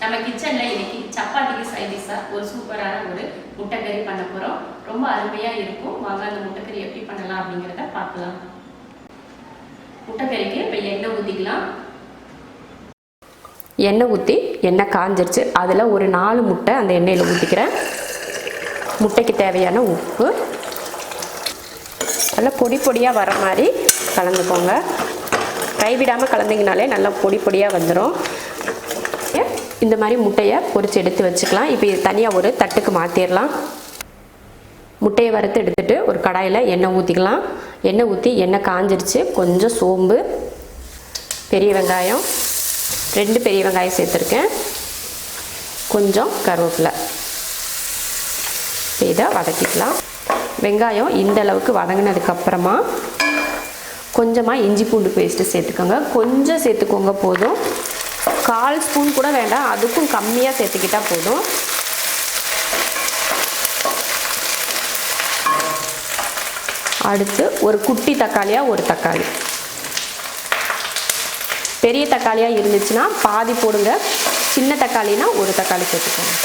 நம்ம கிச்சனில் இன்னைக்கு சப்பாத்திக்கு சைடிஷாக ஒரு சூப்பரான ஒரு முட்டைக்கறி பண்ண போகிறோம். ரொம்ப அருமையாக இருக்கும். வாங்க அந்த முட்டைக்கறி எப்படி பண்ணலாம் அப்படிங்கிறத பார்க்கலாம். முட்டைக்கறிக்கு இப்போ எண்ணெய் ஊற்றிக்கலாம். எண்ணெய் ஊற்றி எண்ணெய் காஞ்சிருச்சு. அதில் ஒரு 4 முட்டை அந்த எண்ணெயில் ஊற்றிக்கிறேன். முட்டைக்கு தேவையான உப்பு நல்லா பொடி பொடியாக வர மாதிரி கலந்துக்கோங்க. கைவிடாமல் கலந்திங்கனாலே நல்லா பொடி பொடியாக வந்துடும். இந்த மாதிரி முட்டையை பொரித்து எடுத்து வச்சுக்கலாம். இப்போ இது தனியாக ஒரு தட்டுக்கு மாற்றிடலாம். முட்டையை வறுத்து எடுத்துகிட்டு ஒரு கடாயில் எண்ணெய் ஊற்றிக்கலாம். எண்ணெய் ஊற்றி எண்ணெய் காஞ்சிருச்சு. கொஞ்சம் சோம்பு, பெரிய வெங்காயம் 2 பெரிய வெங்காயம் சேர்த்துருக்கேன், கொஞ்சம் கருவேப்பிலை. இதை வதக்கிக்கலாம். வெங்காயம் இந்த அளவுக்கு வதங்கினதுக்கப்புறமா கொஞ்சமாக இஞ்சி பூண்டு பேஸ்ட்டு சேர்த்துக்கோங்க. கொஞ்சம் சேர்த்துக்கோங்க போதும். 1/4 ஸ்பூன் கூட வேண்டாம், அதுக்கும் கம்மியாக சேர்த்துக்கிட்டால் போதும். அடுத்து ஒரு குட்டி தக்காளியாக ஒரு தக்காளி, பெரிய தக்காளியாக இருந்துச்சுன்னா பாதி போடுங்க, சின்ன தக்காளினா ஒரு தக்காளி சேர்த்துக்கோங்க.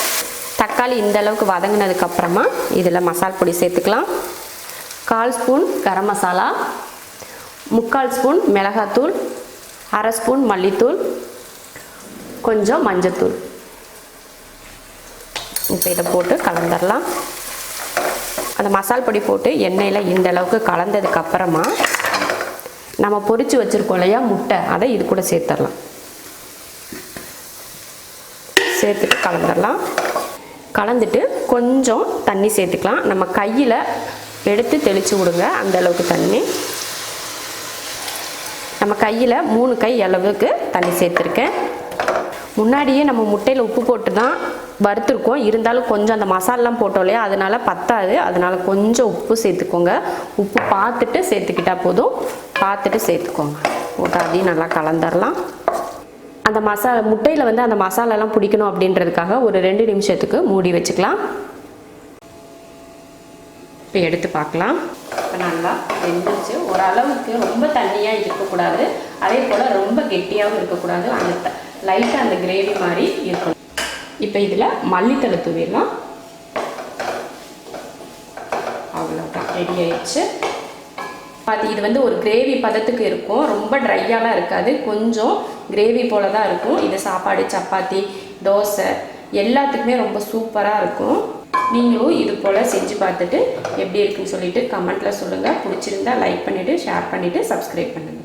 தக்காளி இந்த அளவுக்கு வதங்கினதுக்கப்புறமா இதில் மசால் பொடி சேர்த்துக்கலாம். 1/4 ஸ்பூன் கரம் மசாலா, 3/4 ஸ்பூன் மிளகாத்தூள், 1/2 ஸ்பூன் மல்லித்தூள், கொஞ்சம் மஞ்சத்தூள். இப்போ இதை போட்டு கலந்துடலாம். அந்த மசால் பொடி போட்டு எண்ணெயில் இந்த அளவுக்கு கலந்ததுக்கப்புறமா நம்ம பொரித்து வச்சுருக்கோம் இல்லையா முட்டை, அதை இது கூட சேர்த்துடலாம். சேர்த்துட்டு கலந்துடலாம். கலந்துட்டு கொஞ்சம் தண்ணி சேர்த்துக்கலாம். நம்ம கையில் எடுத்து தெளித்து விடுங்க, அந்த அளவுக்கு தண்ணி. நம்ம கையில் 3 கை அளவுக்கு தண்ணி சேர்த்துருக்கேன். முன்னாடியே நம்ம முட்டையில் உப்பு போட்டு தான் வறுத்துருக்கோம். இருந்தாலும் கொஞ்சம் அந்த மசாலாம் போட்டோம் இல்லையா, அதனால் பத்தாது. அதனால் கொஞ்சம் உப்பு சேர்த்துக்கோங்க. உப்பு பார்த்துட்டு சேர்த்துக்கிட்டால் போதும். பார்த்துட்டு சேர்த்துக்கோங்க. போட்டு அதையும் நல்லா கலந்துடலாம். அந்த முட்டையில் வந்து அந்த மசாலாலாம் பிடிக்கணும் அப்படின்றதுக்காக ஒரு 2 நிமிஷத்துக்கு மூடி வச்சுக்கலாம். இப்போ எடுத்து பார்க்கலாம். இப்போ நல்லா வெந்துச்சு. ஓரளவுக்கு ரொம்ப தண்ணியாக இருக்கக்கூடாது, அதே போல் ரொம்ப கெட்டியாகவும் இருக்கக்கூடாது. அந்த லைட்டாக அந்த கிரேவி மாதிரி இருக்கணும். இப்போ இதில் மல்லித்தழை தூவிடலாம். அவ்வளோதான், ரெடி ஆயிடுச்சு. இது வந்து ஒரு கிரேவி பதத்துக்கு இருக்கும். ரொம்ப ட்ரையாலாம் இருக்காது, கொஞ்சம் கிரேவி போல தான் இருக்கும். இது சாப்பாடு, சப்பாத்தி, தோசை எல்லாத்துக்குமே ரொம்ப சூப்பராக இருக்கும். நீங்களும் இது போல் செஞ்சு பார்த்துட்டு எப்படி இருக்குன்னு சொல்லிட்டு கமெண்ட்டில் சொல்லுங்கள். பிடிச்சிருந்தா லைக் பண்ணிவிட்டு ஷேர் பண்ணிவிட்டு சப்ஸ்கிரைப் பண்ணுங்கள்.